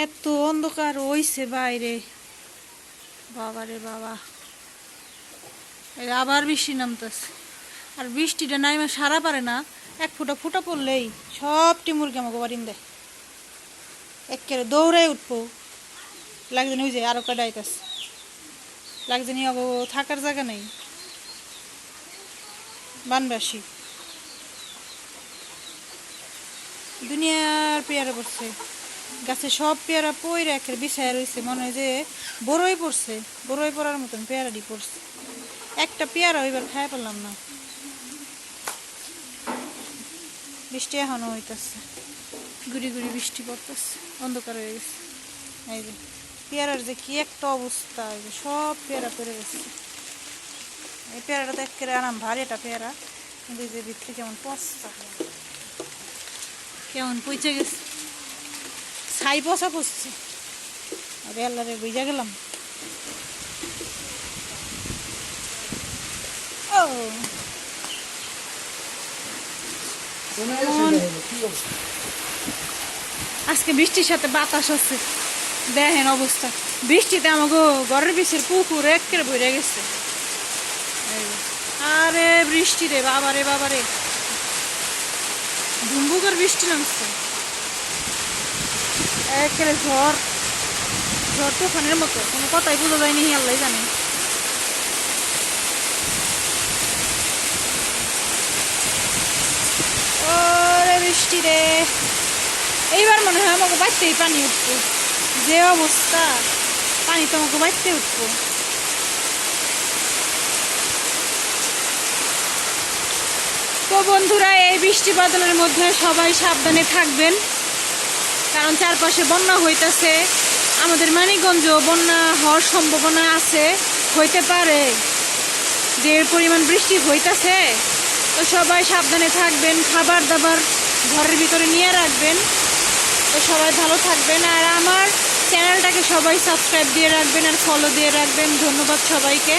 এত অন্ধকার হইছে বাইরে, বাবারে বাবা। আবার বৃষ্টি নামতেছে, আর বৃষ্টিটা নাইমা সারা পারে না। এক ফুটা ফুটা পড়লেই সবটি মুরগি আমাকে বাড়িন দেয়, একেবারে দৌড়াই উঠবো। লাগছে ওই যে আরো কয়টা আইতাছে, লাগছে নি থাকার জায়গা নেই। বানবাসী দুনিয়ার পেয়ারা পড়ছে, গাছে সব পেয়ারা পইরা একের বিছায় রয়েছে, মনে হয় যে বড়ই পড়ছে, বড়ই পড়ার মতন পেয়ারাটি পড়ছে। একটা পেয়ারা এবার খাই পেলাম না। বৃষ্টি এখনো হইতেছে, গুড়ি গুড়ি বৃষ্টি পড়তেছে, অন্ধকার হয়ে গেছে। এই যে পেয়ারার যে কি একটা অবস্থা, সব পেয়ারা পড়ে গেছে। এই পেয়ারাটা তো একেবারে আরাম ভারী একটা পেয়ারা, কিন্তু যে ভিতরে কেমন পচা, কেমন পচে গেছে, ছাই পচা পচছে। আরে আল্লাহরে বুঝা গেলাম। ও আজকে বৃষ্টির সাথে বাতাস হচ্ছে, দেখেন অবস্থা। বৃষ্টিতে আমাকে ঘরের পিছের পুকুর একেবারে ভরে গেছে। আরে বৃষ্টি রে বাবারে বাবারে, ধুমবুকের বৃষ্টি নামছে, একেবারে ঝড় ঝড় তুফানের মতো, কোনো কথাই বোঝা যায়নি, আল্লাহ জানে। ওরে বৃষ্টি রে, এইবার মনে হয় আমাকে বাড়তেই পানি উঠবো, যে অবস্থা পানি তো আমাকে বাড়তে উঠবো। তো বন্ধুরা, এই বৃষ্টি বাদলের মধ্যে সবাই সাবধানে থাকবেন, কারণ চারপাশে বন্যা হইতেছে। আমাদের মানিকগঞ্জ বন্যা হওয়ার সম্ভাবনা আছে, হইতে পারে, যে পরিমাণ বৃষ্টি হইতেছে। তো সবাই সাবধানে থাকবেন, খাবার দাবার ঘরের ভিতরে নিয়ে রাখবেন। তো সবাই ভালো থাকবেন, আর আমার চ্যানেলটাকে সবাই সাবস্ক্রাইব দিয়ে রাখবেন আর ফলো দিয়ে রাখবেন। ধন্যবাদ সবাইকে।